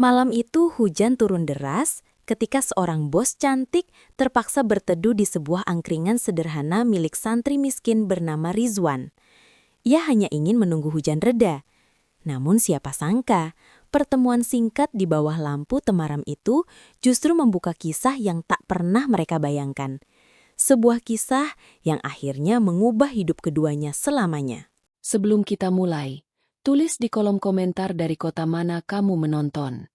Malam itu hujan turun deras ketika seorang bos cantik terpaksa berteduh di sebuah angkringan sederhana milik santri miskin bernama Rizwan. Ia hanya ingin menunggu hujan reda. Namun siapa sangka, pertemuan singkat di bawah lampu temaram itu justru membuka kisah yang tak pernah mereka bayangkan. Sebuah kisah yang akhirnya mengubah hidup keduanya selamanya. Sebelum kita mulai, tulis di kolom komentar dari kota mana kamu menonton.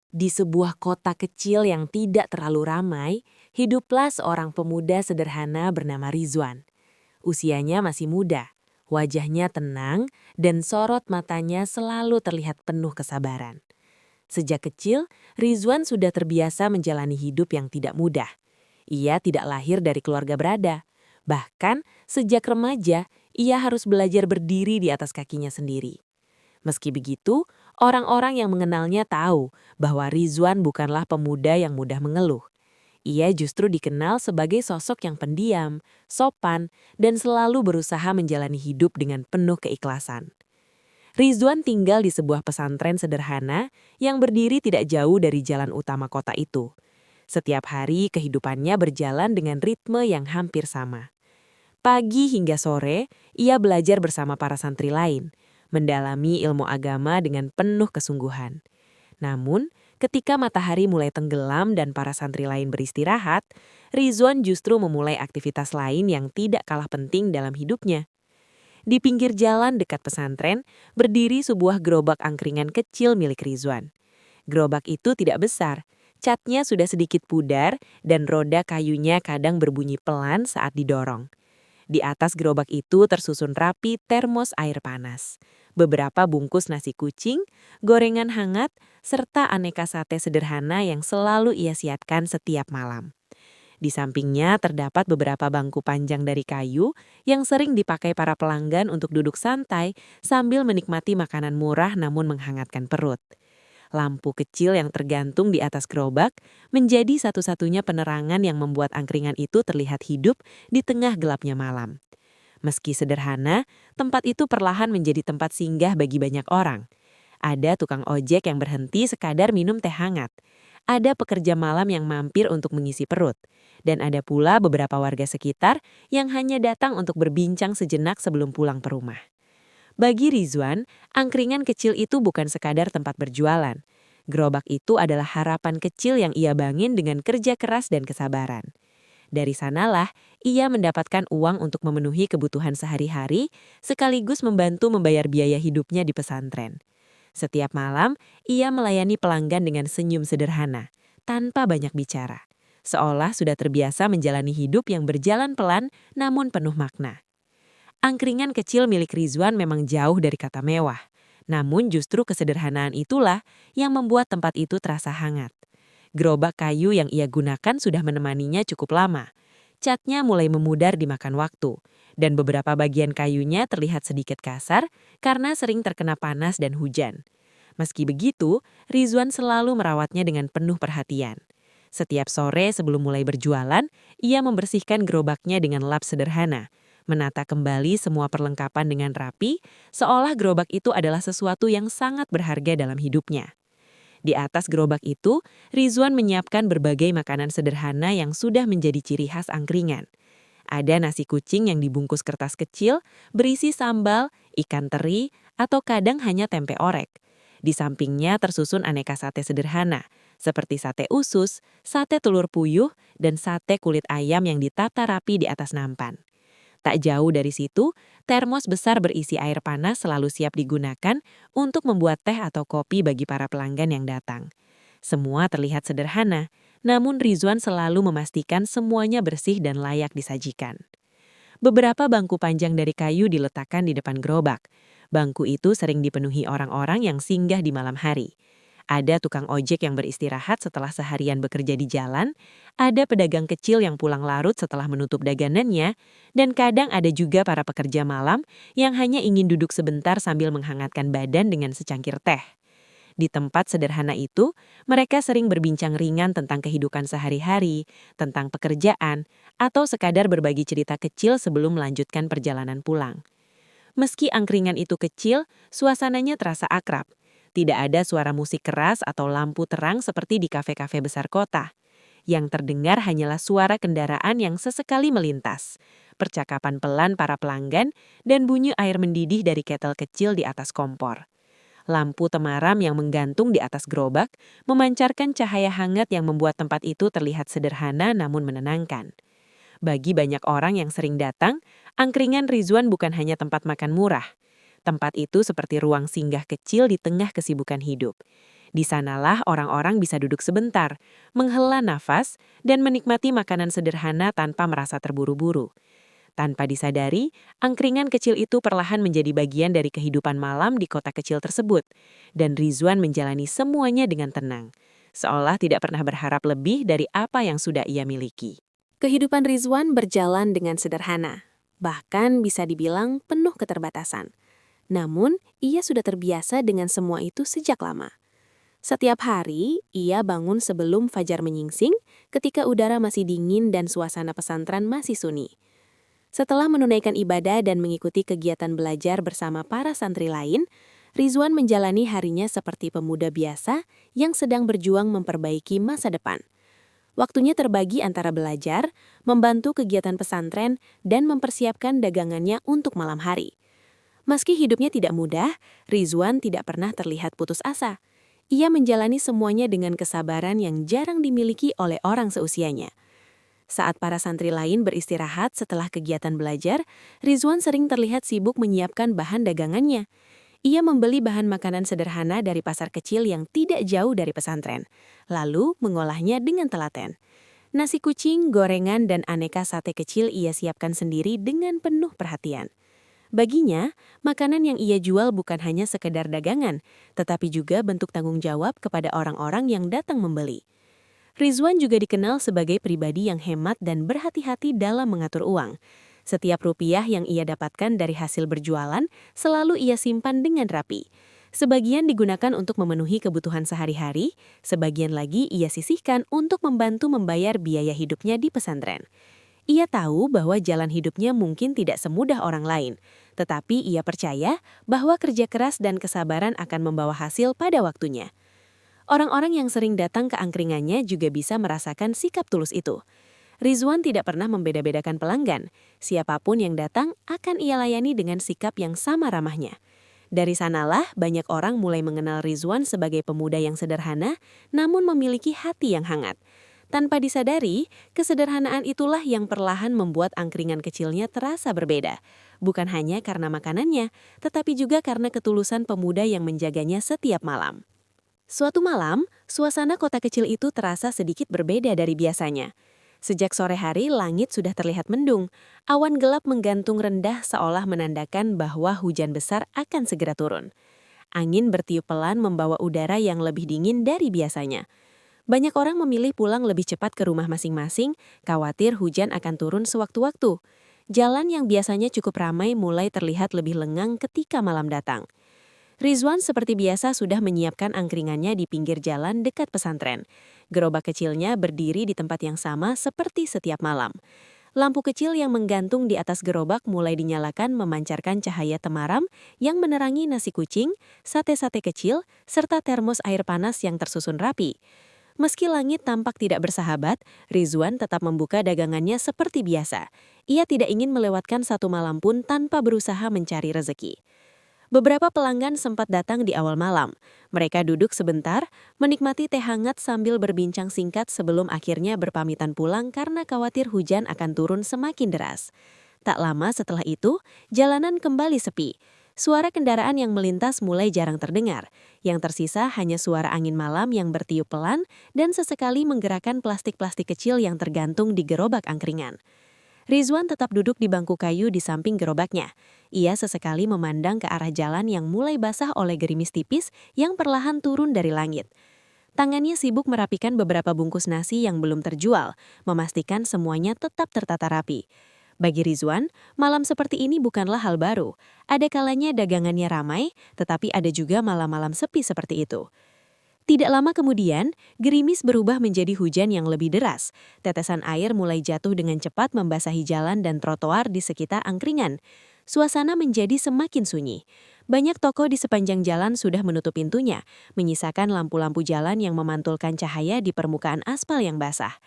Di sebuah kota kecil yang tidak terlalu ramai, hiduplah seorang pemuda sederhana bernama Rizwan. Usianya masih muda, wajahnya tenang, dan sorot matanya selalu terlihat penuh kesabaran. Sejak kecil, Rizwan sudah terbiasa menjalani hidup yang tidak mudah. Ia tidak lahir dari keluarga berada. Bahkan, sejak remaja, ia harus belajar berdiri di atas kakinya sendiri. Meski begitu, orang-orang yang mengenalnya tahu bahwa Rizwan bukanlah pemuda yang mudah mengeluh. Ia justru dikenal sebagai sosok yang pendiam, sopan, dan selalu berusaha menjalani hidup dengan penuh keikhlasan. Rizwan tinggal di sebuah pesantren sederhana yang berdiri tidak jauh dari jalan utama kota itu. Setiap hari kehidupannya berjalan dengan ritme yang hampir sama. Pagi hingga sore, ia belajar bersama para santri lain, mendalami ilmu agama dengan penuh kesungguhan. Namun, ketika matahari mulai tenggelam dan para santri lain beristirahat, Rizwan justru memulai aktivitas lain yang tidak kalah penting dalam hidupnya. Di pinggir jalan dekat pesantren, berdiri sebuah gerobak angkringan kecil milik Rizwan. Gerobak itu tidak besar, catnya sudah sedikit pudar dan roda kayunya kadang berbunyi pelan saat didorong. Di atas gerobak itu tersusun rapi termos air panas, beberapa bungkus nasi kucing, gorengan hangat, serta aneka sate sederhana yang selalu ia siapkan setiap malam. Di sampingnya terdapat beberapa bangku panjang dari kayu yang sering dipakai para pelanggan untuk duduk santai sambil menikmati makanan murah namun menghangatkan perut. Lampu kecil yang tergantung di atas gerobak menjadi satu-satunya penerangan yang membuat angkringan itu terlihat hidup di tengah gelapnya malam. Meski sederhana, tempat itu perlahan menjadi tempat singgah bagi banyak orang. Ada tukang ojek yang berhenti sekadar minum teh hangat. Ada pekerja malam yang mampir untuk mengisi perut. Dan ada pula beberapa warga sekitar yang hanya datang untuk berbincang sejenak sebelum pulang ke rumah. Bagi Rizwan, angkringan kecil itu bukan sekadar tempat berjualan. Gerobak itu adalah harapan kecil yang ia bangun dengan kerja keras dan kesabaran. Dari sanalah, ia mendapatkan uang untuk memenuhi kebutuhan sehari-hari, sekaligus membantu membayar biaya hidupnya di pesantren. Setiap malam, ia melayani pelanggan dengan senyum sederhana, tanpa banyak bicara. Seolah sudah terbiasa menjalani hidup yang berjalan pelan namun penuh makna. Angkringan kecil milik Rizwan memang jauh dari kata mewah. Namun justru kesederhanaan itulah yang membuat tempat itu terasa hangat. Gerobak kayu yang ia gunakan sudah menemaninya cukup lama. Catnya mulai memudar dimakan waktu, dan beberapa bagian kayunya terlihat sedikit kasar karena sering terkena panas dan hujan. Meski begitu, Rizwan selalu merawatnya dengan penuh perhatian. Setiap sore sebelum mulai berjualan, ia membersihkan gerobaknya dengan lap sederhana, menata kembali semua perlengkapan dengan rapi, seolah gerobak itu adalah sesuatu yang sangat berharga dalam hidupnya. Di atas gerobak itu, Rizwan menyiapkan berbagai makanan sederhana yang sudah menjadi ciri khas angkringan. Ada nasi kucing yang dibungkus kertas kecil, berisi sambal, ikan teri, atau kadang hanya tempe orek. Di sampingnya tersusun aneka sate sederhana, seperti sate usus, sate telur puyuh, dan sate kulit ayam yang ditata rapi di atas nampan. Tak jauh dari situ, termos besar berisi air panas selalu siap digunakan untuk membuat teh atau kopi bagi para pelanggan yang datang. Semua terlihat sederhana, namun Rizwan selalu memastikan semuanya bersih dan layak disajikan. Beberapa bangku panjang dari kayu diletakkan di depan gerobak. Bangku itu sering dipenuhi orang-orang yang singgah di malam hari. Ada tukang ojek yang beristirahat setelah seharian bekerja di jalan, ada pedagang kecil yang pulang larut setelah menutup dagangannya, dan kadang ada juga para pekerja malam yang hanya ingin duduk sebentar sambil menghangatkan badan dengan secangkir teh. Di tempat sederhana itu, mereka sering berbincang ringan tentang kehidupan sehari-hari, tentang pekerjaan, atau sekadar berbagi cerita kecil sebelum melanjutkan perjalanan pulang. Meski angkringan itu kecil, suasananya terasa akrab. Tidak ada suara musik keras atau lampu terang seperti di kafe-kafe besar kota. Yang terdengar hanyalah suara kendaraan yang sesekali melintas, percakapan pelan para pelanggan, dan bunyi air mendidih dari ketel kecil di atas kompor. Lampu temaram yang menggantung di atas gerobak memancarkan cahaya hangat yang membuat tempat itu terlihat sederhana namun menenangkan. Bagi banyak orang yang sering datang, angkringan Rizwan bukan hanya tempat makan murah. Tempat itu seperti ruang singgah kecil di tengah kesibukan hidup. Di sanalah orang-orang bisa duduk sebentar, menghela nafas, dan menikmati makanan sederhana tanpa merasa terburu-buru. Tanpa disadari, angkringan kecil itu perlahan menjadi bagian dari kehidupan malam di kota kecil tersebut, dan Rizwan menjalani semuanya dengan tenang, seolah tidak pernah berharap lebih dari apa yang sudah ia miliki. Kehidupan Rizwan berjalan dengan sederhana, bahkan bisa dibilang penuh keterbatasan. Namun, ia sudah terbiasa dengan semua itu sejak lama. Setiap hari, ia bangun sebelum fajar menyingsing ketika udara masih dingin dan suasana pesantren masih sunyi. Setelah menunaikan ibadah dan mengikuti kegiatan belajar bersama para santri lain, Rizwan menjalani harinya seperti pemuda biasa yang sedang berjuang memperbaiki masa depan. Waktunya terbagi antara belajar, membantu kegiatan pesantren, dan mempersiapkan dagangannya untuk malam hari. Meski hidupnya tidak mudah, Rizwan tidak pernah terlihat putus asa. Ia menjalani semuanya dengan kesabaran yang jarang dimiliki oleh orang seusianya. Saat para santri lain beristirahat setelah kegiatan belajar, Rizwan sering terlihat sibuk menyiapkan bahan dagangannya. Ia membeli bahan makanan sederhana dari pasar kecil yang tidak jauh dari pesantren, lalu mengolahnya dengan telaten. Nasi kucing, gorengan, dan aneka sate kecil ia siapkan sendiri dengan penuh perhatian. Baginya, makanan yang ia jual bukan hanya sekedar dagangan, tetapi juga bentuk tanggung jawab kepada orang-orang yang datang membeli. Rizwan juga dikenal sebagai pribadi yang hemat dan berhati-hati dalam mengatur uang. Setiap rupiah yang ia dapatkan dari hasil berjualan selalu ia simpan dengan rapi. Sebagian digunakan untuk memenuhi kebutuhan sehari-hari, sebagian lagi ia sisihkan untuk membantu membayar biaya hidupnya di pesantren. Ia tahu bahwa jalan hidupnya mungkin tidak semudah orang lain, tetapi ia percaya bahwa kerja keras dan kesabaran akan membawa hasil pada waktunya. Orang-orang yang sering datang ke angkringannya juga bisa merasakan sikap tulus itu. Rizwan tidak pernah membeda-bedakan pelanggan. Siapapun yang datang akan ia layani dengan sikap yang sama ramahnya. Dari sanalah banyak orang mulai mengenal Rizwan sebagai pemuda yang sederhana, namun memiliki hati yang hangat. Tanpa disadari, kesederhanaan itulah yang perlahan membuat angkringan kecilnya terasa berbeda. Bukan hanya karena makanannya, tetapi juga karena ketulusan pemuda yang menjaganya setiap malam. Suatu malam, suasana kota kecil itu terasa sedikit berbeda dari biasanya. Sejak sore hari, langit sudah terlihat mendung. Awan gelap menggantung rendah seolah menandakan bahwa hujan besar akan segera turun. Angin bertiup pelan membawa udara yang lebih dingin dari biasanya. Banyak orang memilih pulang lebih cepat ke rumah masing-masing, khawatir hujan akan turun sewaktu-waktu. Jalan yang biasanya cukup ramai mulai terlihat lebih lengang ketika malam datang. Rizwan seperti biasa sudah menyiapkan angkringannya di pinggir jalan dekat pesantren. Gerobak kecilnya berdiri di tempat yang sama seperti setiap malam. Lampu kecil yang menggantung di atas gerobak mulai dinyalakan memancarkan cahaya temaram yang menerangi nasi kucing, sate-sate kecil, serta termos air panas yang tersusun rapi. Meski langit tampak tidak bersahabat, Rizwan tetap membuka dagangannya seperti biasa. Ia tidak ingin melewatkan satu malam pun tanpa berusaha mencari rezeki. Beberapa pelanggan sempat datang di awal malam. Mereka duduk sebentar, menikmati teh hangat sambil berbincang singkat sebelum akhirnya berpamitan pulang karena khawatir hujan akan turun semakin deras. Tak lama setelah itu, jalanan kembali sepi. Suara kendaraan yang melintas mulai jarang terdengar. Yang tersisa hanya suara angin malam yang bertiup pelan dan sesekali menggerakkan plastik-plastik kecil yang tergantung di gerobak angkringan. Rizwan tetap duduk di bangku kayu di samping gerobaknya. Ia sesekali memandang ke arah jalan yang mulai basah oleh gerimis tipis yang perlahan turun dari langit. Tangannya sibuk merapikan beberapa bungkus nasi yang belum terjual, memastikan semuanya tetap tertata rapi. Bagi Rizwan, malam seperti ini bukanlah hal baru. Ada kalanya dagangannya ramai, tetapi ada juga malam-malam sepi seperti itu. Tidak lama kemudian, gerimis berubah menjadi hujan yang lebih deras. Tetesan air mulai jatuh dengan cepat membasahi jalan dan trotoar di sekitar angkringan. suasana menjadi semakin sunyi. Banyak toko di sepanjang jalan sudah menutup pintunya, menyisakan lampu-lampu jalan yang memantulkan cahaya di permukaan aspal yang basah.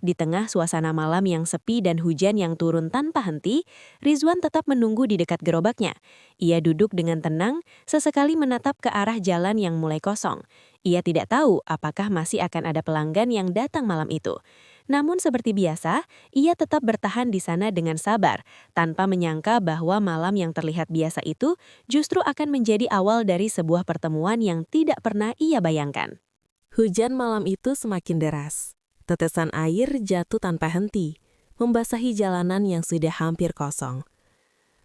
Di tengah suasana malam yang sepi dan hujan yang turun tanpa henti, Rizwan tetap menunggu di dekat gerobaknya. Ia duduk dengan tenang, sesekali menatap ke arah jalan yang mulai kosong. Ia tidak tahu apakah masih akan ada pelanggan yang datang malam itu. Namun seperti biasa, ia tetap bertahan di sana dengan sabar, tanpa menyangka bahwa malam yang terlihat biasa itu justru akan menjadi awal dari sebuah pertemuan yang tidak pernah ia bayangkan. Hujan malam itu semakin deras. Tetesan air jatuh tanpa henti, membasahi jalanan yang sudah hampir kosong.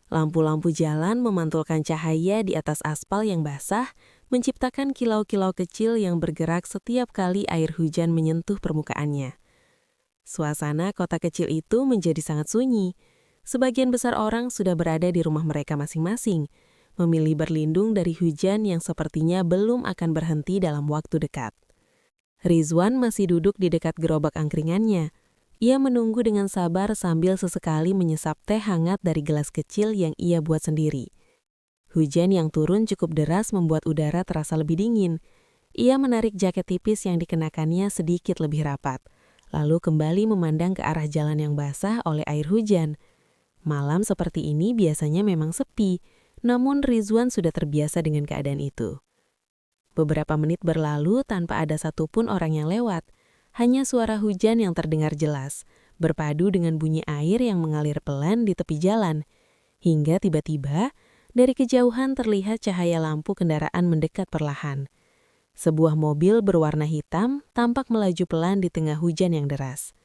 Lampu-lampu jalan memantulkan cahaya di atas aspal yang basah, menciptakan kilau-kilau kecil yang bergerak setiap kali air hujan menyentuh permukaannya. Suasana kota kecil itu menjadi sangat sunyi. Sebagian besar orang sudah berada di rumah mereka masing-masing, memilih berlindung dari hujan yang sepertinya belum akan berhenti dalam waktu dekat. Rizwan masih duduk di dekat gerobak angkringannya. Ia menunggu dengan sabar sambil sesekali menyesap teh hangat dari gelas kecil yang ia buat sendiri. Hujan yang turun cukup deras membuat udara terasa lebih dingin. Ia menarik jaket tipis yang dikenakannya sedikit lebih rapat, lalu kembali memandang ke arah jalan yang basah oleh air hujan. Malam seperti ini biasanya memang sepi, namun Rizwan sudah terbiasa dengan keadaan itu. Beberapa menit berlalu tanpa ada satupun orang yang lewat. Hanya suara hujan yang terdengar jelas, berpadu dengan bunyi air yang mengalir pelan di tepi jalan. Hingga tiba-tiba, dari kejauhan terlihat cahaya lampu kendaraan mendekat perlahan. Sebuah mobil berwarna hitam tampak melaju pelan di tengah hujan yang deras.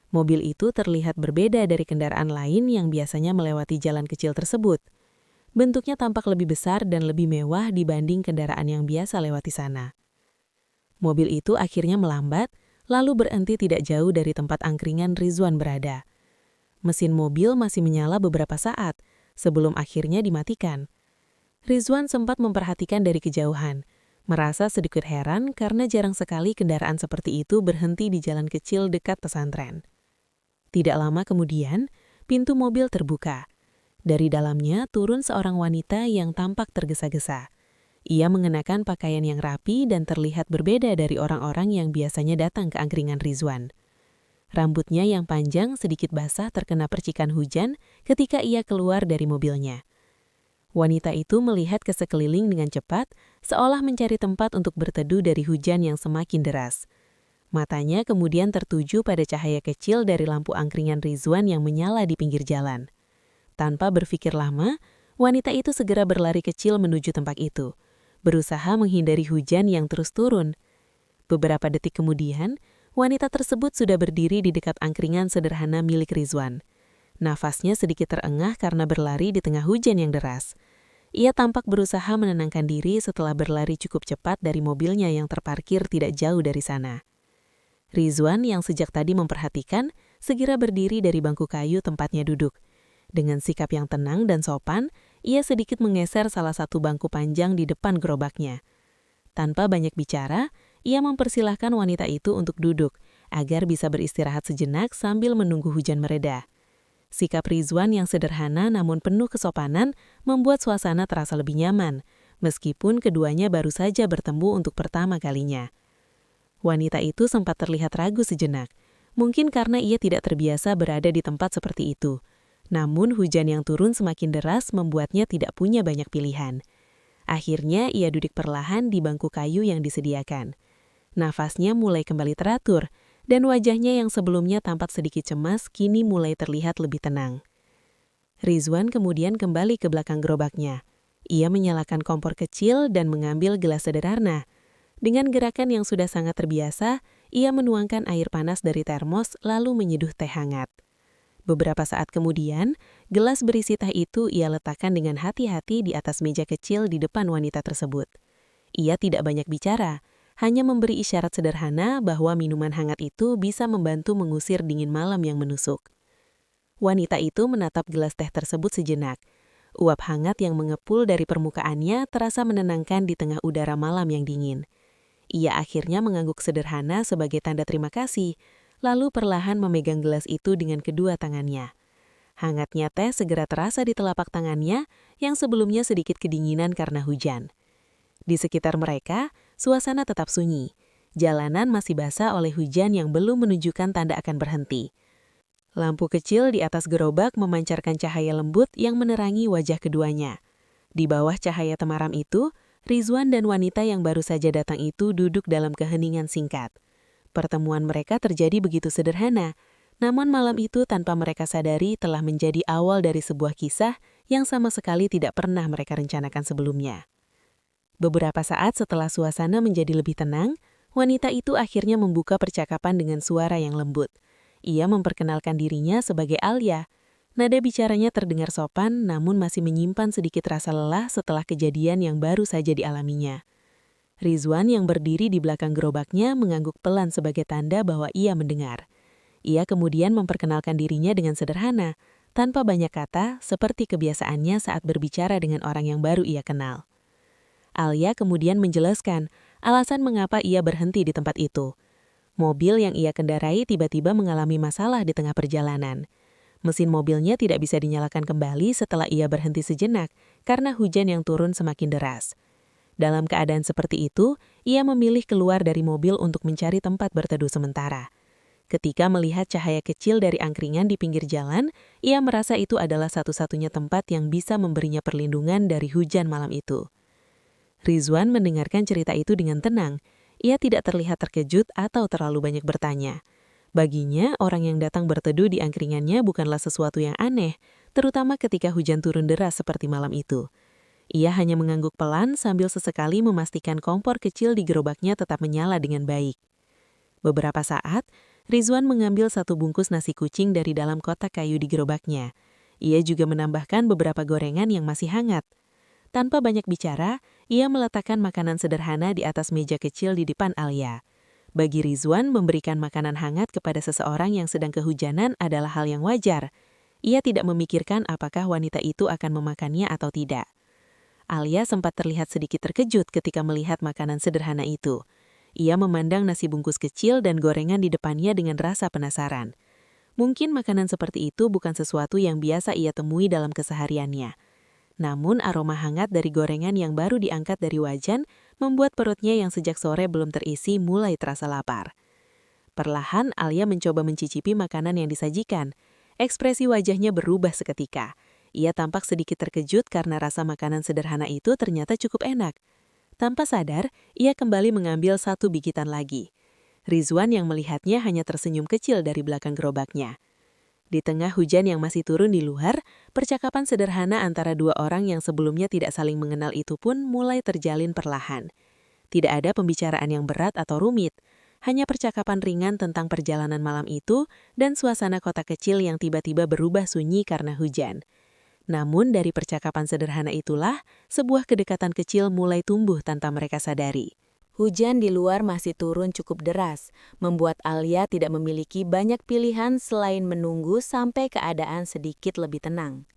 Mobil itu terlihat berbeda dari kendaraan lain yang biasanya melewati jalan kecil tersebut. Bentuknya tampak lebih besar dan lebih mewah dibanding kendaraan yang biasa lewati sana. Mobil itu akhirnya melambat, lalu berhenti tidak jauh dari tempat angkringan Rizwan berada. Mesin mobil masih menyala beberapa saat, sebelum akhirnya dimatikan. Rizwan sempat memperhatikan dari kejauhan, merasa sedikit heran karena jarang sekali kendaraan seperti itu berhenti di jalan kecil dekat pesantren. Tidak lama kemudian, pintu mobil terbuka. Dari dalamnya turun seorang wanita yang tampak tergesa-gesa. Ia mengenakan pakaian yang rapi dan terlihat berbeda dari orang-orang yang biasanya datang ke angkringan Rizwan. Rambutnya yang panjang sedikit basah terkena percikan hujan ketika ia keluar dari mobilnya. Wanita itu melihat ke sekeliling dengan cepat, seolah mencari tempat untuk berteduh dari hujan yang semakin deras. Matanya kemudian tertuju pada cahaya kecil dari lampu angkringan Rizwan yang menyala di pinggir jalan. Tanpa berpikir lama, wanita itu segera berlari kecil menuju tempat itu, berusaha menghindari hujan yang terus turun. Beberapa detik kemudian, wanita tersebut sudah berdiri di dekat angkringan sederhana milik Rizwan. Nafasnya sedikit terengah karena berlari di tengah hujan yang deras. Ia tampak berusaha menenangkan diri setelah berlari cukup cepat dari mobilnya yang terparkir tidak jauh dari sana. Rizwan yang sejak tadi memperhatikan, segera berdiri dari bangku kayu tempatnya duduk. Dengan sikap yang tenang dan sopan, ia sedikit menggeser salah satu bangku panjang di depan gerobaknya. Tanpa banyak bicara, ia mempersilahkan wanita itu untuk duduk, agar bisa beristirahat sejenak sambil menunggu hujan mereda. Sikap Rizwan yang sederhana namun penuh kesopanan membuat suasana terasa lebih nyaman, meskipun keduanya baru saja bertemu untuk pertama kalinya. Wanita itu sempat terlihat ragu sejenak, mungkin karena ia tidak terbiasa berada di tempat seperti itu. Namun hujan yang turun semakin deras membuatnya tidak punya banyak pilihan. Akhirnya ia duduk perlahan di bangku kayu yang disediakan. Nafasnya mulai kembali teratur, dan wajahnya yang sebelumnya tampak sedikit cemas kini mulai terlihat lebih tenang. Rizwan kemudian kembali ke belakang gerobaknya. Ia menyalakan kompor kecil dan mengambil gelas sederhana. Dengan gerakan yang sudah sangat terbiasa, ia menuangkan air panas dari termos lalu menyeduh teh hangat. Beberapa saat kemudian, gelas berisi teh itu ia letakkan dengan hati-hati di atas meja kecil di depan wanita tersebut. Ia tidak banyak bicara, hanya memberi isyarat sederhana bahwa minuman hangat itu bisa membantu mengusir dingin malam yang menusuk. Wanita itu menatap gelas teh tersebut sejenak. Uap hangat yang mengepul dari permukaannya terasa menenangkan di tengah udara malam yang dingin. Ia akhirnya mengangguk sederhana sebagai tanda terima kasih, lalu perlahan memegang gelas itu dengan kedua tangannya. Hangatnya teh segera terasa di telapak tangannya yang sebelumnya sedikit kedinginan karena hujan. Di sekitar mereka, suasana tetap sunyi. Jalanan masih basah oleh hujan yang belum menunjukkan tanda akan berhenti. Lampu kecil di atas gerobak memancarkan cahaya lembut yang menerangi wajah keduanya. Di bawah cahaya temaram itu, Rizwan dan wanita yang baru saja datang itu duduk dalam keheningan singkat. Pertemuan mereka terjadi begitu sederhana, namun malam itu tanpa mereka sadari telah menjadi awal dari sebuah kisah yang sama sekali tidak pernah mereka rencanakan sebelumnya. Beberapa saat setelah suasana menjadi lebih tenang, wanita itu akhirnya membuka percakapan dengan suara yang lembut. Ia memperkenalkan dirinya sebagai Alia. Nada bicaranya terdengar sopan namun masih menyimpan sedikit rasa lelah setelah kejadian yang baru saja dialaminya. Rizwan yang berdiri di belakang gerobaknya mengangguk pelan sebagai tanda bahwa ia mendengar. Ia kemudian memperkenalkan dirinya dengan sederhana, tanpa banyak kata seperti kebiasaannya saat berbicara dengan orang yang baru ia kenal. Alia kemudian menjelaskan alasan mengapa ia berhenti di tempat itu. Mobil yang ia kendarai tiba-tiba mengalami masalah di tengah perjalanan. Mesin mobilnya tidak bisa dinyalakan kembali setelah ia berhenti sejenak karena hujan yang turun semakin deras. Dalam keadaan seperti itu, ia memilih keluar dari mobil untuk mencari tempat berteduh sementara. Ketika melihat cahaya kecil dari angkringan di pinggir jalan, ia merasa itu adalah satu-satunya tempat yang bisa memberinya perlindungan dari hujan malam itu. Rizwan mendengarkan cerita itu dengan tenang. Ia tidak terlihat terkejut atau terlalu banyak bertanya. Baginya, orang yang datang berteduh di angkringannya bukanlah sesuatu yang aneh, terutama ketika hujan turun deras seperti malam itu. Ia hanya mengangguk pelan sambil sesekali memastikan kompor kecil di gerobaknya tetap menyala dengan baik. Beberapa saat, Rizwan mengambil satu bungkus nasi kucing dari dalam kotak kayu di gerobaknya. Ia juga menambahkan beberapa gorengan yang masih hangat. Tanpa banyak bicara, ia meletakkan makanan sederhana di atas meja kecil di depan Alia. Bagi Rizwan, memberikan makanan hangat kepada seseorang yang sedang kehujanan adalah hal yang wajar. Ia tidak memikirkan apakah wanita itu akan memakannya atau tidak. Alia sempat terlihat sedikit terkejut ketika melihat makanan sederhana itu. Ia memandang nasi bungkus kecil dan gorengan di depannya dengan rasa penasaran. Mungkin makanan seperti itu bukan sesuatu yang biasa ia temui dalam kesehariannya. Namun aroma hangat dari gorengan yang baru diangkat dari wajan membuat perutnya yang sejak sore belum terisi mulai terasa lapar. Perlahan Alia mencoba mencicipi makanan yang disajikan. Ekspresi wajahnya berubah seketika. Ia tampak sedikit terkejut karena rasa makanan sederhana itu ternyata cukup enak. Tanpa sadar, ia kembali mengambil satu bigitan lagi. Rizwan yang melihatnya hanya tersenyum kecil dari belakang gerobaknya. Di tengah hujan yang masih turun di luar, percakapan sederhana antara dua orang yang sebelumnya tidak saling mengenal itu pun mulai terjalin perlahan. Tidak ada pembicaraan yang berat atau rumit, hanya percakapan ringan tentang perjalanan malam itu dan suasana kota kecil yang tiba-tiba berubah sunyi karena hujan. Namun dari percakapan sederhana itulah, sebuah kedekatan kecil mulai tumbuh tanpa mereka sadari. Hujan di luar masih turun cukup deras, membuat Alia tidak memiliki banyak pilihan selain menunggu sampai keadaan sedikit lebih tenang.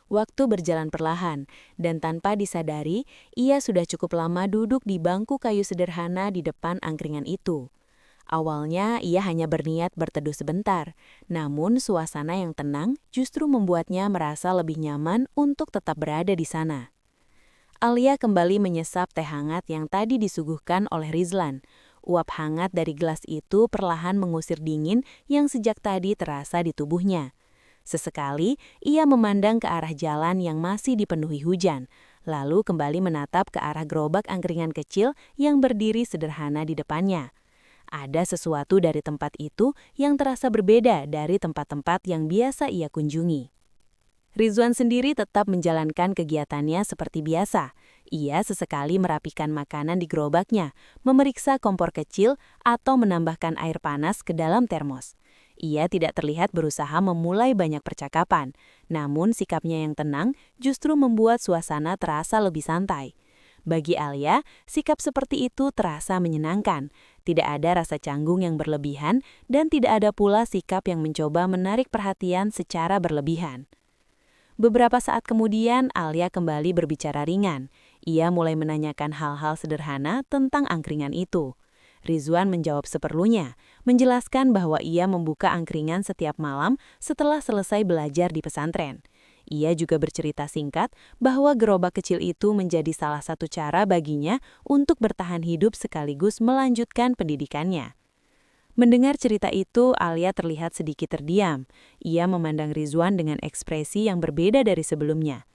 Waktu berjalan perlahan, dan tanpa disadari, ia sudah cukup lama duduk di bangku kayu sederhana di depan angkringan itu. Awalnya ia hanya berniat berteduh sebentar, namun suasana yang tenang justru membuatnya merasa lebih nyaman untuk tetap berada di sana. Alia kembali menyesap teh hangat yang tadi disuguhkan oleh Rizlan. Uap hangat dari gelas itu perlahan mengusir dingin yang sejak tadi terasa di tubuhnya. Sesekali, ia memandang ke arah jalan yang masih dipenuhi hujan, lalu kembali menatap ke arah gerobak angkringan kecil yang berdiri sederhana di depannya. Ada sesuatu dari tempat itu yang terasa berbeda dari tempat-tempat yang biasa ia kunjungi. Rizwan sendiri tetap menjalankan kegiatannya seperti biasa. Ia sesekali merapikan makanan di gerobaknya, memeriksa kompor kecil, atau menambahkan air panas ke dalam termos. Ia tidak terlihat berusaha memulai banyak percakapan, namun sikapnya yang tenang justru membuat suasana terasa lebih santai. Bagi Alia, sikap seperti itu terasa menyenangkan. Tidak ada rasa canggung yang berlebihan, dan tidak ada pula sikap yang mencoba menarik perhatian secara berlebihan. Beberapa saat kemudian, Alia kembali berbicara ringan. Ia mulai menanyakan hal-hal sederhana tentang angkringan itu. Rizwan menjawab seperlunya, menjelaskan bahwa ia membuka angkringan setiap malam setelah selesai belajar di pesantren. Ia juga bercerita singkat bahwa gerobak kecil itu menjadi salah satu cara baginya untuk bertahan hidup sekaligus melanjutkan pendidikannya. Mendengar cerita itu, Alia terlihat sedikit terdiam. Ia memandang Rizwan dengan ekspresi yang berbeda dari sebelumnya.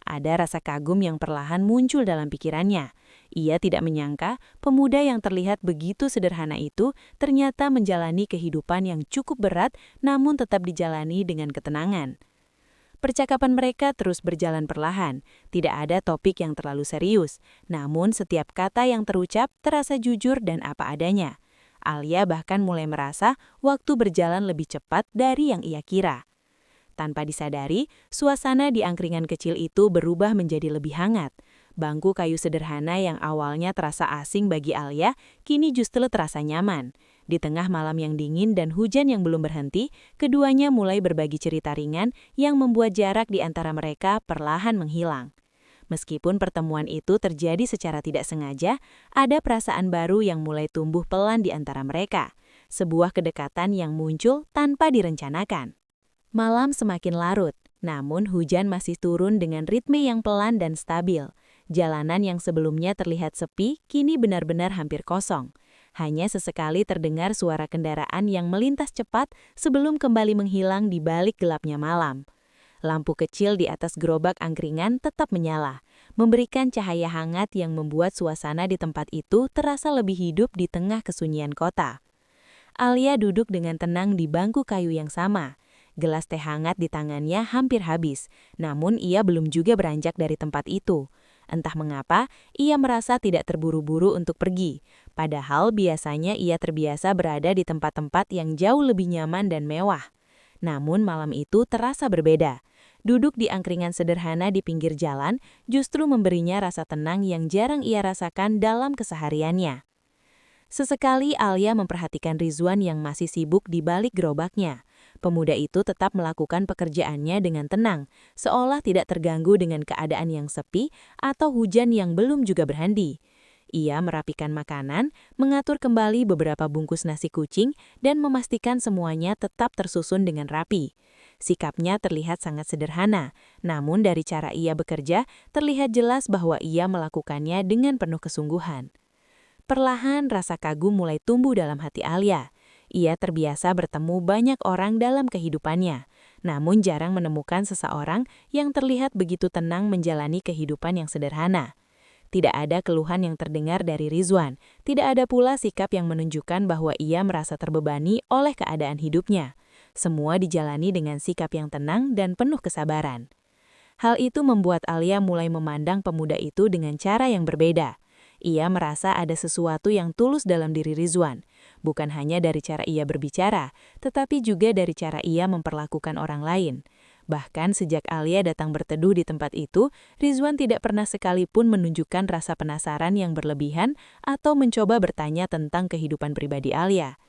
Ada rasa kagum yang perlahan muncul dalam pikirannya. Ia tidak menyangka pemuda yang terlihat begitu sederhana itu ternyata menjalani kehidupan yang cukup berat namun tetap dijalani dengan ketenangan. Percakapan mereka terus berjalan perlahan, tidak ada topik yang terlalu serius, namun setiap kata yang terucap terasa jujur dan apa adanya. Alia bahkan mulai merasa waktu berjalan lebih cepat dari yang ia kira. Tanpa disadari, suasana di angkringan kecil itu berubah menjadi lebih hangat. Bangku kayu sederhana yang awalnya terasa asing bagi Alia, kini justru terasa nyaman. Di tengah malam yang dingin dan hujan yang belum berhenti, keduanya mulai berbagi cerita ringan yang membuat jarak di antara mereka perlahan menghilang. Meskipun pertemuan itu terjadi secara tidak sengaja, ada perasaan baru yang mulai tumbuh pelan di antara mereka. Sebuah kedekatan yang muncul tanpa direncanakan. Malam semakin larut, namun hujan masih turun dengan ritme yang pelan dan stabil. Jalanan yang sebelumnya terlihat sepi, kini benar-benar hampir kosong. Hanya sesekali terdengar suara kendaraan yang melintas cepat sebelum kembali menghilang di balik gelapnya malam. Lampu kecil di atas gerobak angkringan tetap menyala, memberikan cahaya hangat yang membuat suasana di tempat itu terasa lebih hidup di tengah kesunyian kota. Alia duduk dengan tenang di bangku kayu yang sama. Gelas teh hangat di tangannya hampir habis, namun ia belum juga beranjak dari tempat itu. Entah mengapa, ia merasa tidak terburu-buru untuk pergi. Padahal biasanya ia terbiasa berada di tempat-tempat yang jauh lebih nyaman dan mewah. Namun malam itu terasa berbeda. Duduk di angkringan sederhana di pinggir jalan justru memberinya rasa tenang yang jarang ia rasakan dalam kesehariannya. Sesekali Alia memperhatikan Rizwan yang masih sibuk di balik gerobaknya. Pemuda itu tetap melakukan pekerjaannya dengan tenang, seolah tidak terganggu dengan keadaan yang sepi atau hujan yang belum juga berhenti. Ia merapikan makanan, mengatur kembali beberapa bungkus nasi kucing, dan memastikan semuanya tetap tersusun dengan rapi. Sikapnya terlihat sangat sederhana, namun dari cara ia bekerja, terlihat jelas bahwa ia melakukannya dengan penuh kesungguhan. Perlahan rasa kagum mulai tumbuh dalam hati Alia. Ia terbiasa bertemu banyak orang dalam kehidupannya, namun jarang menemukan seseorang yang terlihat begitu tenang menjalani kehidupan yang sederhana. Tidak ada keluhan yang terdengar dari Rizwan, tidak ada pula sikap yang menunjukkan bahwa ia merasa terbebani oleh keadaan hidupnya. Semua dijalani dengan sikap yang tenang dan penuh kesabaran. Hal itu membuat Alia mulai memandang pemuda itu dengan cara yang berbeda. Ia merasa ada sesuatu yang tulus dalam diri Rizwan, bukan hanya dari cara ia berbicara, tetapi juga dari cara ia memperlakukan orang lain. Bahkan sejak Alia datang berteduh di tempat itu, Rizwan tidak pernah sekalipun menunjukkan rasa penasaran yang berlebihan atau mencoba bertanya tentang kehidupan pribadi Alia.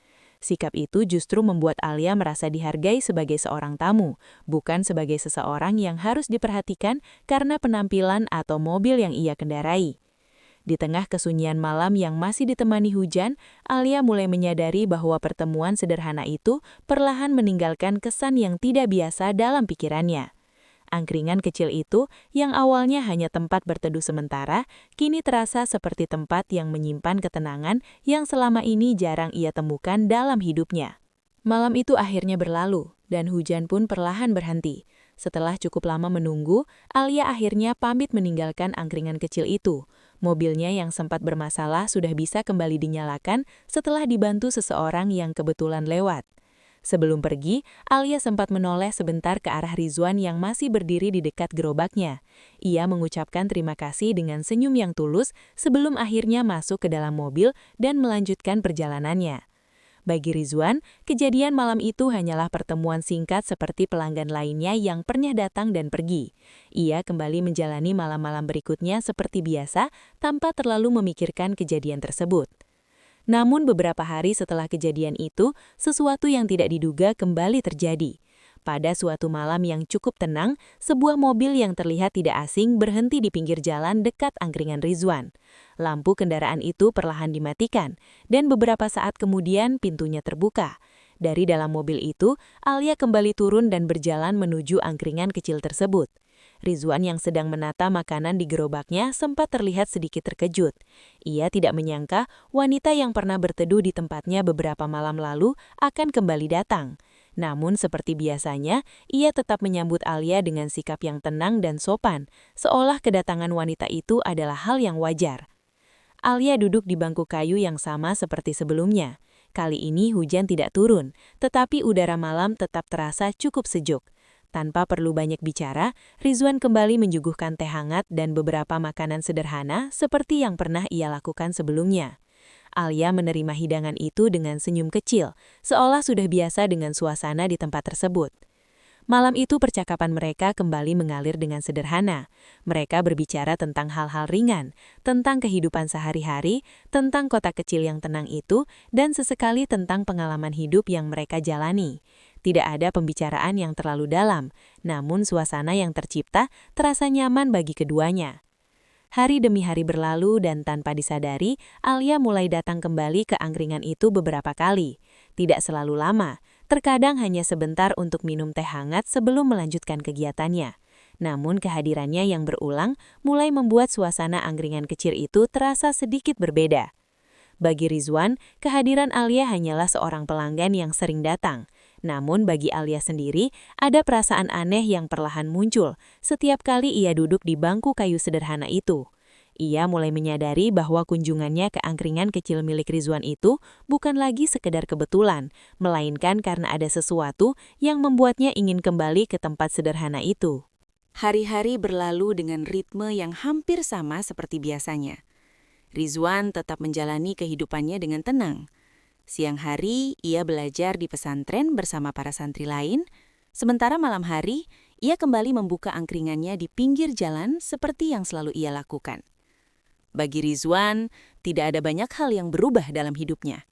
Sikap itu justru membuat Alia merasa dihargai sebagai seorang tamu, bukan sebagai seseorang yang harus diperhatikan karena penampilan atau mobil yang ia kendarai. Di tengah kesunyian malam yang masih ditemani hujan, Alia mulai menyadari bahwa pertemuan sederhana itu perlahan meninggalkan kesan yang tidak biasa dalam pikirannya. Angkringan kecil itu, yang awalnya hanya tempat berteduh sementara, kini terasa seperti tempat yang menyimpan ketenangan yang selama ini jarang ia temukan dalam hidupnya. Malam itu akhirnya berlalu, dan hujan pun perlahan berhenti. Setelah cukup lama menunggu, Alia akhirnya pamit meninggalkan angkringan kecil itu. Mobilnya yang sempat bermasalah sudah bisa kembali dinyalakan setelah dibantu seseorang yang kebetulan lewat. Sebelum pergi, Alia sempat menoleh sebentar ke arah Rizwan yang masih berdiri di dekat gerobaknya. Ia mengucapkan terima kasih dengan senyum yang tulus sebelum akhirnya masuk ke dalam mobil dan melanjutkan perjalanannya. Bagi Rizwan, kejadian malam itu hanyalah pertemuan singkat seperti pelanggan lainnya yang pernah datang dan pergi. Ia kembali menjalani malam-malam berikutnya seperti biasa tanpa terlalu memikirkan kejadian tersebut. Namun beberapa hari setelah kejadian itu, sesuatu yang tidak diduga kembali terjadi. Pada suatu malam yang cukup tenang, sebuah mobil yang terlihat tidak asing berhenti di pinggir jalan dekat angkringan Rizwan. Lampu kendaraan itu perlahan dimatikan, dan beberapa saat kemudian pintunya terbuka. Dari dalam mobil itu, Alia kembali turun dan berjalan menuju angkringan kecil tersebut. Rizwan yang sedang menata makanan di gerobaknya sempat terlihat sedikit terkejut. Ia tidak menyangka wanita yang pernah berteduh di tempatnya beberapa malam lalu akan kembali datang. Namun seperti biasanya, ia tetap menyambut Alia dengan sikap yang tenang dan sopan, seolah kedatangan wanita itu adalah hal yang wajar. Alia duduk di bangku kayu yang sama seperti sebelumnya. Kali ini hujan tidak turun, tetapi udara malam tetap terasa cukup sejuk. Tanpa perlu banyak bicara, Rizwan kembali menyuguhkan teh hangat dan beberapa makanan sederhana seperti yang pernah ia lakukan sebelumnya. Alia menerima hidangan itu dengan senyum kecil, seolah sudah biasa dengan suasana di tempat tersebut. Malam itu percakapan mereka kembali mengalir dengan sederhana. Mereka berbicara tentang hal-hal ringan, tentang kehidupan sehari-hari, tentang kota kecil yang tenang itu, dan sesekali tentang pengalaman hidup yang mereka jalani. Tidak ada pembicaraan yang terlalu dalam, namun suasana yang tercipta terasa nyaman bagi keduanya. Hari demi hari berlalu dan tanpa disadari, Alia mulai datang kembali ke angkringan itu beberapa kali. Tidak selalu lama, terkadang hanya sebentar untuk minum teh hangat sebelum melanjutkan kegiatannya. Namun kehadirannya yang berulang mulai membuat suasana angkringan kecil itu terasa sedikit berbeda. Bagi Rizwan, kehadiran Alia hanyalah seorang pelanggan yang sering datang. Namun bagi Alia sendiri, ada perasaan aneh yang perlahan muncul setiap kali ia duduk di bangku kayu sederhana itu. Ia mulai menyadari bahwa kunjungannya ke angkringan kecil milik Rizwan itu bukan lagi sekedar kebetulan, melainkan karena ada sesuatu yang membuatnya ingin kembali ke tempat sederhana itu. Hari-hari berlalu dengan ritme yang hampir sama seperti biasanya. Rizwan tetap menjalani kehidupannya dengan tenang. Siang hari, ia belajar di pesantren bersama para santri lain, sementara malam hari, ia kembali membuka angkringannya di pinggir jalan seperti yang selalu ia lakukan. Bagi Rizwan, tidak ada banyak hal yang berubah dalam hidupnya.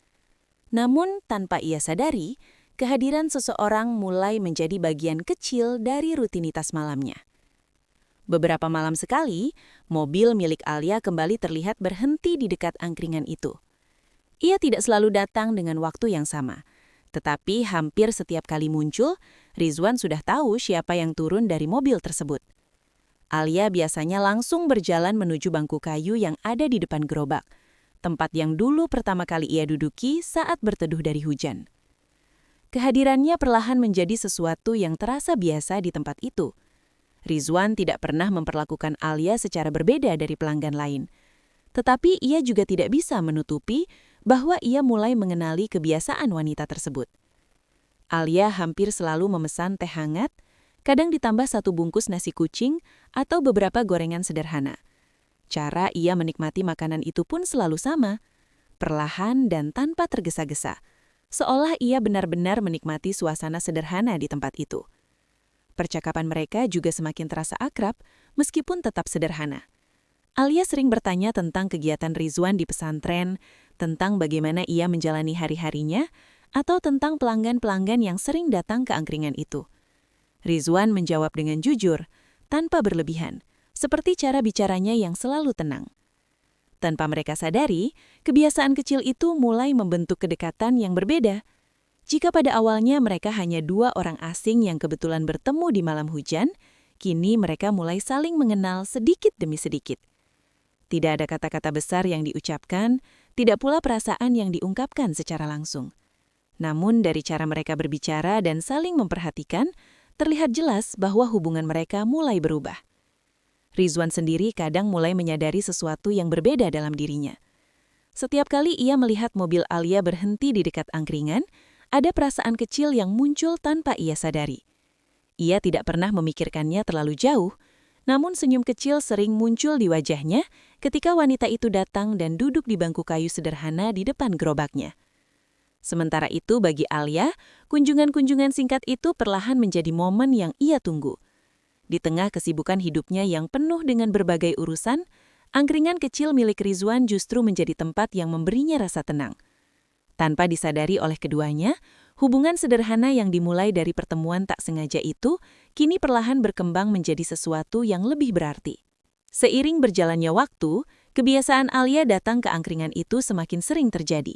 Namun, tanpa ia sadari, kehadiran seseorang mulai menjadi bagian kecil dari rutinitas malamnya. Beberapa malam sekali, mobil milik Alia kembali terlihat berhenti di dekat angkringan itu. Ia tidak selalu datang dengan waktu yang sama, tetapi hampir setiap kali muncul, Rizwan sudah tahu siapa yang turun dari mobil tersebut. Alia biasanya langsung berjalan menuju bangku kayu yang ada di depan gerobak, tempat yang dulu pertama kali ia duduki saat berteduh dari hujan. Kehadirannya perlahan menjadi sesuatu yang terasa biasa di tempat itu. Rizwan tidak pernah memperlakukan Alia secara berbeda dari pelanggan lain. Tetapi ia juga tidak bisa menutupi bahwa ia mulai mengenali kebiasaan wanita tersebut. Alia hampir selalu memesan teh hangat, kadang ditambah 1 bungkus nasi kucing atau beberapa gorengan sederhana. Cara ia menikmati makanan itu pun selalu sama, perlahan dan tanpa tergesa-gesa, seolah ia benar-benar menikmati suasana sederhana di tempat itu. Percakapan mereka juga semakin terasa akrab, meskipun tetap sederhana. Alia sering bertanya tentang kegiatan Rizwan di pesantren, tentang bagaimana ia menjalani hari-harinya, atau tentang pelanggan-pelanggan yang sering datang ke angkringan itu. Rizwan menjawab dengan jujur, tanpa berlebihan, seperti cara bicaranya yang selalu tenang. Tanpa mereka sadari, kebiasaan kecil itu mulai membentuk kedekatan yang berbeda. Jika pada awalnya mereka hanya 2 orang asing yang kebetulan bertemu di malam hujan, kini mereka mulai saling mengenal sedikit demi sedikit. Tidak ada kata-kata besar yang diucapkan, tidak pula perasaan yang diungkapkan secara langsung. Namun dari cara mereka berbicara dan saling memperhatikan, terlihat jelas bahwa hubungan mereka mulai berubah. Rizwan sendiri kadang mulai menyadari sesuatu yang berbeda dalam dirinya. Setiap kali ia melihat mobil Alia berhenti di dekat angkringan, ada perasaan kecil yang muncul tanpa ia sadari. Ia tidak pernah memikirkannya terlalu jauh, namun senyum kecil sering muncul di wajahnya ketika wanita itu datang dan duduk di bangku kayu sederhana di depan gerobaknya. Sementara itu bagi Alia, kunjungan-kunjungan singkat itu perlahan menjadi momen yang ia tunggu. Di tengah kesibukan hidupnya yang penuh dengan berbagai urusan, angkringan kecil milik Rizwan justru menjadi tempat yang memberinya rasa tenang. Tanpa disadari oleh keduanya, Hubungan sederhana yang dimulai dari pertemuan tak sengaja itu kini perlahan berkembang menjadi sesuatu yang lebih berarti. Seiring berjalannya waktu, kebiasaan Alia datang ke angkringan itu semakin sering terjadi.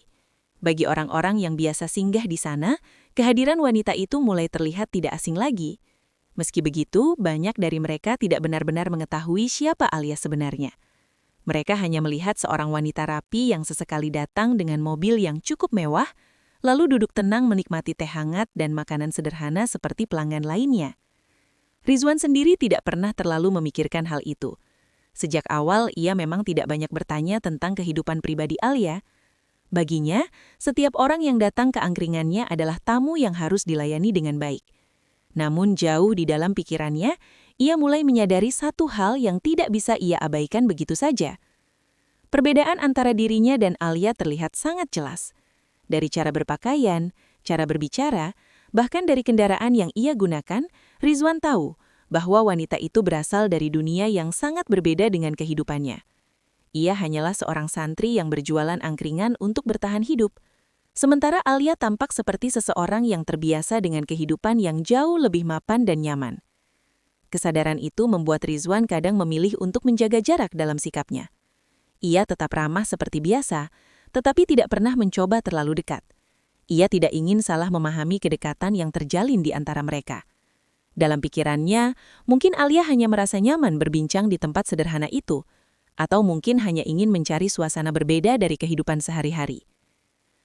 Bagi orang-orang yang biasa singgah di sana, kehadiran wanita itu mulai terlihat tidak asing lagi. Meski begitu, banyak dari mereka tidak benar-benar mengetahui siapa Alia sebenarnya. Mereka hanya melihat seorang wanita rapi yang sesekali datang dengan mobil yang cukup mewah, lalu duduk tenang menikmati teh hangat dan makanan sederhana seperti pelanggan lainnya. Rizwan sendiri tidak pernah terlalu memikirkan hal itu. Sejak awal, ia memang tidak banyak bertanya tentang kehidupan pribadi Alia. Baginya, setiap orang yang datang ke angkringannya adalah tamu yang harus dilayani dengan baik. Namun jauh di dalam pikirannya, ia mulai menyadari satu hal yang tidak bisa ia abaikan begitu saja. Perbedaan antara dirinya dan Alia terlihat sangat jelas. Dari cara berpakaian, cara berbicara, bahkan dari kendaraan yang ia gunakan, Rizwan tahu bahwa wanita itu berasal dari dunia yang sangat berbeda dengan kehidupannya. Ia hanyalah seorang santri yang berjualan angkringan untuk bertahan hidup. Sementara Alia tampak seperti seseorang yang terbiasa dengan kehidupan yang jauh lebih mapan dan nyaman. Kesadaran itu membuat Rizwan kadang memilih untuk menjaga jarak dalam sikapnya. Ia tetap ramah seperti biasa, tetapi tidak pernah mencoba terlalu dekat. Ia tidak ingin salah memahami kedekatan yang terjalin di antara mereka. Dalam pikirannya, mungkin Alia hanya merasa nyaman berbincang di tempat sederhana itu, atau mungkin hanya ingin mencari suasana berbeda dari kehidupan sehari-hari.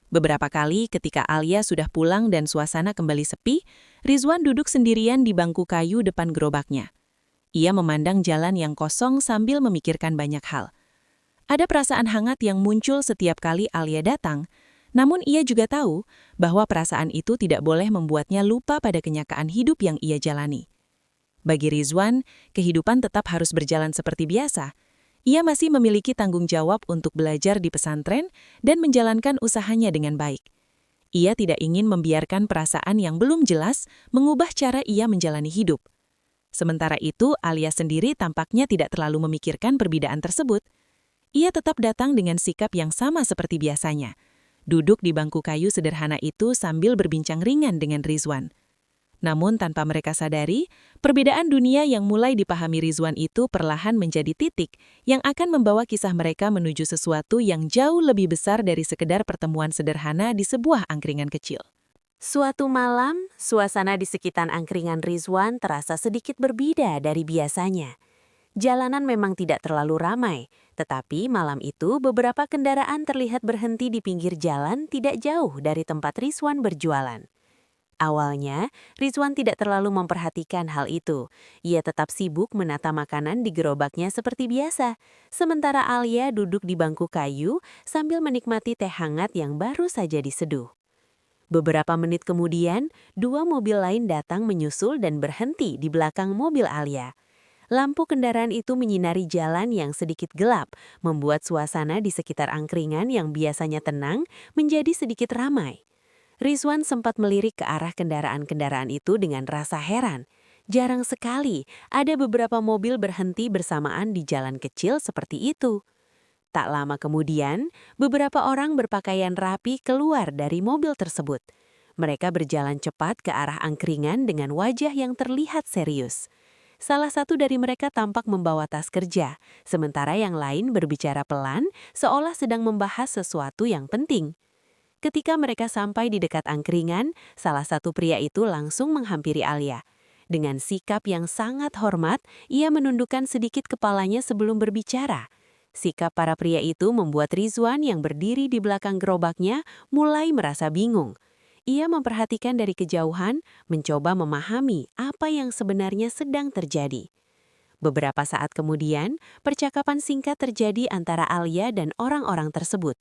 Beberapa kali ketika Alia sudah pulang dan suasana kembali sepi, Rizwan duduk sendirian di bangku kayu depan gerobaknya. Ia memandang jalan yang kosong sambil memikirkan banyak hal. Ada perasaan hangat yang muncul setiap kali Alia datang, namun ia juga tahu bahwa perasaan itu tidak boleh membuatnya lupa pada kenyataan hidup yang ia jalani. Bagi Rizwan, kehidupan tetap harus berjalan seperti biasa. Ia masih memiliki tanggung jawab untuk belajar di pesantren dan menjalankan usahanya dengan baik. Ia tidak ingin membiarkan perasaan yang belum jelas mengubah cara ia menjalani hidup. Sementara itu, Alia sendiri tampaknya tidak terlalu memikirkan perbedaan tersebut. Ia tetap datang dengan sikap yang sama seperti biasanya. Duduk di bangku kayu sederhana itu sambil berbincang ringan dengan Rizwan. Namun tanpa mereka sadari, perbedaan dunia yang mulai dipahami Rizwan itu perlahan menjadi titik yang akan membawa kisah mereka menuju sesuatu yang jauh lebih besar dari sekedar pertemuan sederhana di sebuah angkringan kecil. Suatu malam, suasana di sekitar angkringan Rizwan terasa sedikit berbeda dari biasanya. Jalanan memang tidak terlalu ramai, tetapi malam itu beberapa kendaraan terlihat berhenti di pinggir jalan tidak jauh dari tempat Rizwan berjualan. Awalnya, Rizwan tidak terlalu memperhatikan hal itu. Ia tetap sibuk menata makanan di gerobaknya seperti biasa, sementara Alia duduk di bangku kayu sambil menikmati teh hangat yang baru saja diseduh. Beberapa menit kemudian, dua mobil lain datang menyusul dan berhenti di belakang mobil Alia. Lampu kendaraan itu menyinari jalan yang sedikit gelap, membuat suasana di sekitar angkringan yang biasanya tenang menjadi sedikit ramai. Rizwan sempat melirik ke arah kendaraan-kendaraan itu dengan rasa heran. Jarang sekali ada beberapa mobil berhenti bersamaan di jalan kecil seperti itu. Tak lama kemudian, beberapa orang berpakaian rapi keluar dari mobil tersebut. Mereka berjalan cepat ke arah angkringan dengan wajah yang terlihat serius. Salah satu dari mereka tampak membawa tas kerja, sementara yang lain berbicara pelan seolah sedang membahas sesuatu yang penting. Ketika mereka sampai di dekat angkringan, salah satu pria itu langsung menghampiri Alia. Dengan sikap yang sangat hormat, ia menundukkan sedikit kepalanya sebelum berbicara. Sikap para pria itu membuat Rizwan yang berdiri di belakang gerobaknya mulai merasa bingung. Ia memperhatikan dari kejauhan, mencoba memahami apa yang sebenarnya sedang terjadi. Beberapa saat kemudian, percakapan singkat terjadi antara Alia dan orang-orang tersebut.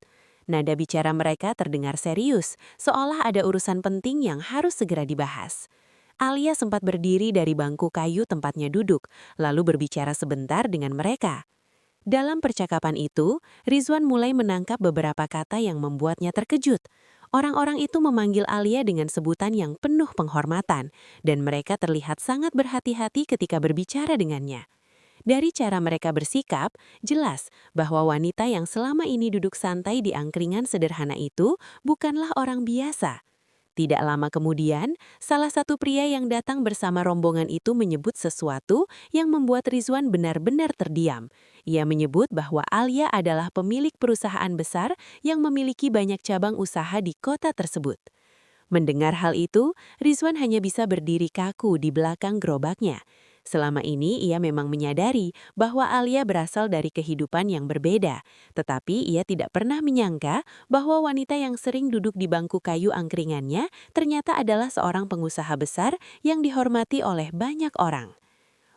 Nada bicara mereka terdengar serius, seolah ada urusan penting yang harus segera dibahas. Alia sempat berdiri dari bangku kayu tempatnya duduk, lalu berbicara sebentar dengan mereka. Dalam percakapan itu, Rizwan mulai menangkap beberapa kata yang membuatnya terkejut. Orang-orang itu memanggil Alia dengan sebutan yang penuh penghormatan, dan mereka terlihat sangat berhati-hati ketika berbicara dengannya. Dari cara mereka bersikap, jelas bahwa wanita yang selama ini duduk santai di angkringan sederhana itu bukanlah orang biasa. Tidak lama kemudian, salah satu pria yang datang bersama rombongan itu menyebut sesuatu yang membuat Rizwan benar-benar terdiam. Ia menyebut bahwa Alia adalah pemilik perusahaan besar yang memiliki banyak cabang usaha di kota tersebut. Mendengar hal itu, Rizwan hanya bisa berdiri kaku di belakang gerobaknya. Selama ini ia memang menyadari bahwa Alia berasal dari kehidupan yang berbeda, tetapi ia tidak pernah menyangka bahwa wanita yang sering duduk di bangku kayu angkringannya ternyata adalah seorang pengusaha besar yang dihormati oleh banyak orang.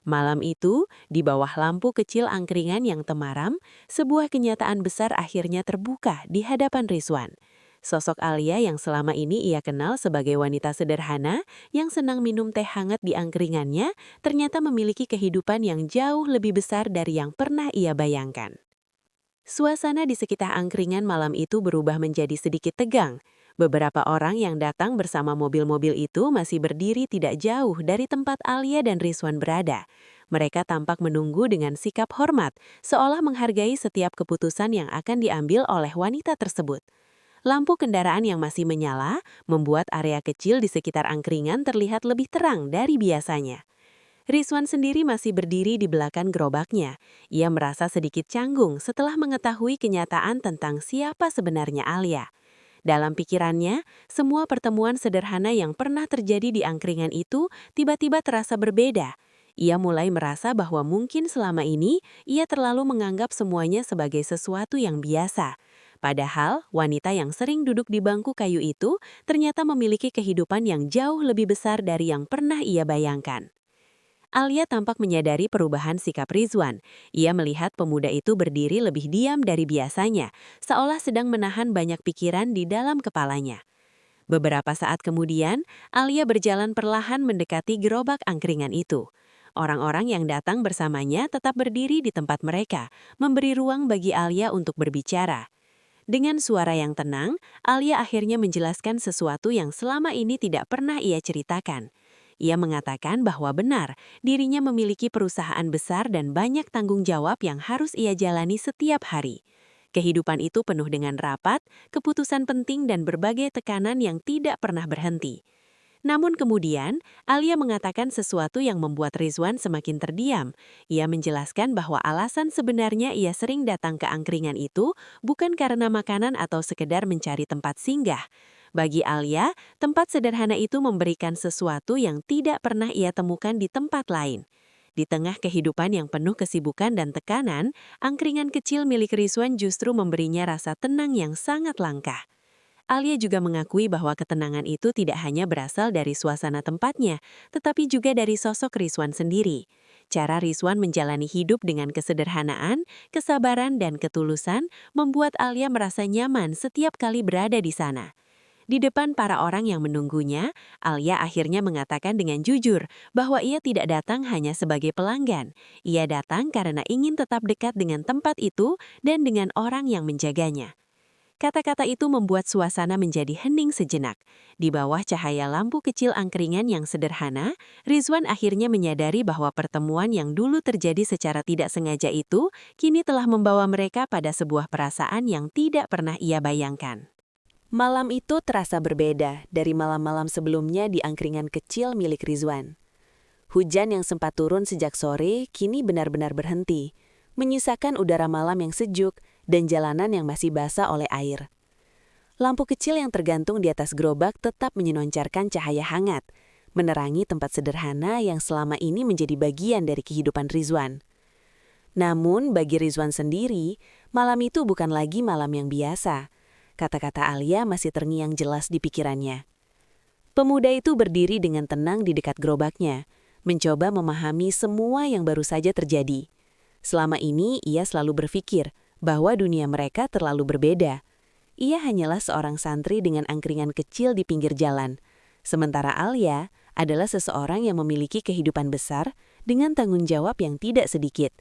Malam itu, di bawah lampu kecil angkringan yang temaram, sebuah kenyataan besar akhirnya terbuka di hadapan Rizwan. Sosok Alia yang selama ini ia kenal sebagai wanita sederhana yang senang minum teh hangat di angkringannya ternyata memiliki kehidupan yang jauh lebih besar dari yang pernah ia bayangkan. Suasana di sekitar angkringan malam itu berubah menjadi sedikit tegang. Beberapa orang yang datang bersama mobil-mobil itu masih berdiri tidak jauh dari tempat Alia dan Rizwan berada. Mereka tampak menunggu dengan sikap hormat, seolah menghargai setiap keputusan yang akan diambil oleh wanita tersebut. Lampu kendaraan yang masih menyala membuat area kecil di sekitar angkringan terlihat lebih terang dari biasanya. Rizwan sendiri masih berdiri di belakang gerobaknya. Ia merasa sedikit canggung setelah mengetahui kenyataan tentang siapa sebenarnya Alia. Dalam pikirannya, semua pertemuan sederhana yang pernah terjadi di angkringan itu tiba-tiba terasa berbeda. Ia mulai merasa bahwa mungkin selama ini ia terlalu menganggap semuanya sebagai sesuatu yang biasa. Padahal, wanita yang sering duduk di bangku kayu itu ternyata memiliki kehidupan yang jauh lebih besar dari yang pernah ia bayangkan. Alia tampak menyadari perubahan sikap Rizwan. Ia melihat pemuda itu berdiri lebih diam dari biasanya, seolah sedang menahan banyak pikiran di dalam kepalanya. Beberapa saat kemudian, Alia berjalan perlahan mendekati gerobak angkringan itu. Orang-orang yang datang bersamanya tetap berdiri di tempat mereka, memberi ruang bagi Alia untuk berbicara. Dengan suara yang tenang, Alia akhirnya menjelaskan sesuatu yang selama ini tidak pernah ia ceritakan. Ia mengatakan bahwa benar, dirinya memiliki perusahaan besar dan banyak tanggung jawab yang harus ia jalani setiap hari. Kehidupan itu penuh dengan rapat, keputusan penting dan berbagai tekanan yang tidak pernah berhenti. Namun kemudian, Alia mengatakan sesuatu yang membuat Rizwan semakin terdiam. Ia menjelaskan bahwa alasan sebenarnya ia sering datang ke angkringan itu bukan karena makanan atau sekedar mencari tempat singgah. Bagi Alia, tempat sederhana itu memberikan sesuatu yang tidak pernah ia temukan di tempat lain. Di tengah kehidupan yang penuh kesibukan dan tekanan, angkringan kecil milik Rizwan justru memberinya rasa tenang yang sangat langka. Alia juga mengakui bahwa ketenangan itu tidak hanya berasal dari suasana tempatnya, tetapi juga dari sosok Rizwan sendiri. Cara Rizwan menjalani hidup dengan kesederhanaan, kesabaran, dan ketulusan membuat Alia merasa nyaman setiap kali berada di sana. Di depan para orang yang menunggunya, Alia akhirnya mengatakan dengan jujur bahwa ia tidak datang hanya sebagai pelanggan. Ia datang karena ingin tetap dekat dengan tempat itu dan dengan orang yang menjaganya. Kata-kata itu membuat suasana menjadi hening sejenak. Di bawah cahaya lampu kecil angkringan yang sederhana, Rizwan akhirnya menyadari bahwa pertemuan yang dulu terjadi secara tidak sengaja itu kini telah membawa mereka pada sebuah perasaan yang tidak pernah ia bayangkan. Malam itu terasa berbeda dari malam-malam sebelumnya di angkringan kecil milik Rizwan. Hujan yang sempat turun sejak sore kini benar-benar berhenti, menyisakan udara malam yang sejuk dan jalanan yang masih basah oleh air. Lampu kecil yang tergantung di atas gerobak tetap menyinoncarkan cahaya hangat, menerangi tempat sederhana yang selama ini menjadi bagian dari kehidupan Rizwan. Namun bagi Rizwan sendiri, malam itu bukan lagi malam yang biasa. Kata-kata Alia masih terngiang jelas di pikirannya. Pemuda itu berdiri dengan tenang di dekat gerobaknya, mencoba memahami semua yang baru saja terjadi. Selama ini ia selalu berpikir bahwa dunia mereka terlalu berbeda. Ia hanyalah seorang santri dengan angkringan kecil di pinggir jalan. Sementara Alia adalah seseorang yang memiliki kehidupan besar dengan tanggung jawab yang tidak sedikit.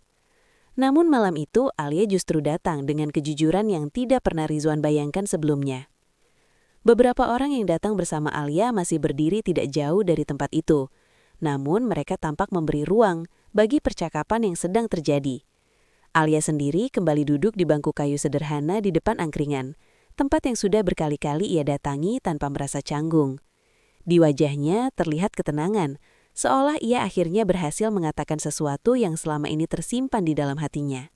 Namun malam itu Alia justru datang dengan kejujuran yang tidak pernah Rizwan bayangkan sebelumnya. Beberapa orang yang datang bersama Alia masih berdiri tidak jauh dari tempat itu. Namun mereka tampak memberi ruang bagi percakapan yang sedang terjadi. Alia sendiri kembali duduk di bangku kayu sederhana di depan angkringan, tempat yang sudah berkali-kali ia datangi tanpa merasa canggung. Di wajahnya terlihat ketenangan, seolah ia akhirnya berhasil mengatakan sesuatu yang selama ini tersimpan di dalam hatinya.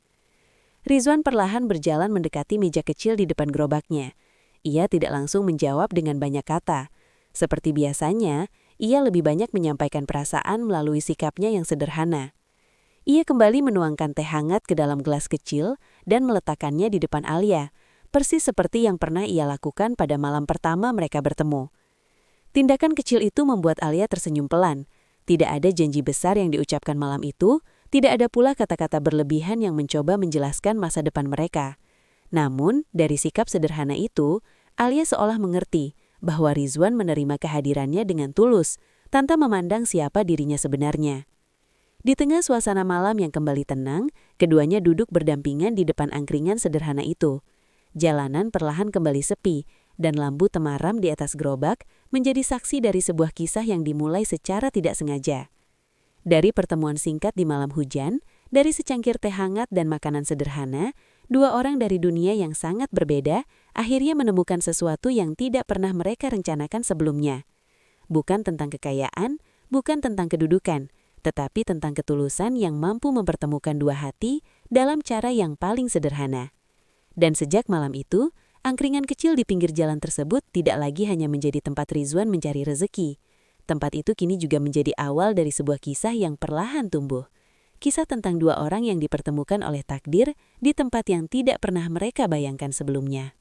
Rizwan perlahan berjalan mendekati meja kecil di depan gerobaknya. Ia tidak langsung menjawab dengan banyak kata. Seperti biasanya, ia lebih banyak menyampaikan perasaan melalui sikapnya yang sederhana. Ia kembali menuangkan teh hangat ke dalam gelas kecil dan meletakkannya di depan Alia, persis seperti yang pernah ia lakukan pada malam pertama mereka bertemu. Tindakan kecil itu membuat Alia tersenyum pelan. Tidak ada janji besar yang diucapkan malam itu, tidak ada pula kata-kata berlebihan yang mencoba menjelaskan masa depan mereka. Namun, dari sikap sederhana itu, Alia seolah mengerti bahwa Rizwan menerima kehadirannya dengan tulus, tanpa memandang siapa dirinya sebenarnya. Di tengah suasana malam yang kembali tenang, keduanya duduk berdampingan di depan angkringan sederhana itu. Jalanan perlahan kembali sepi, dan lampu temaram di atas gerobak menjadi saksi dari sebuah kisah yang dimulai secara tidak sengaja. Dari pertemuan singkat di malam hujan, dari secangkir teh hangat dan makanan sederhana, dua orang dari dunia yang sangat berbeda akhirnya menemukan sesuatu yang tidak pernah mereka rencanakan sebelumnya. Bukan tentang kekayaan, bukan tentang kedudukan, tetapi tentang ketulusan yang mampu mempertemukan dua hati dalam cara yang paling sederhana. Dan sejak malam itu, angkringan kecil di pinggir jalan tersebut tidak lagi hanya menjadi tempat Rizwan mencari rezeki. Tempat itu kini juga menjadi awal dari sebuah kisah yang perlahan tumbuh. Kisah tentang dua orang yang dipertemukan oleh takdir di tempat yang tidak pernah mereka bayangkan sebelumnya.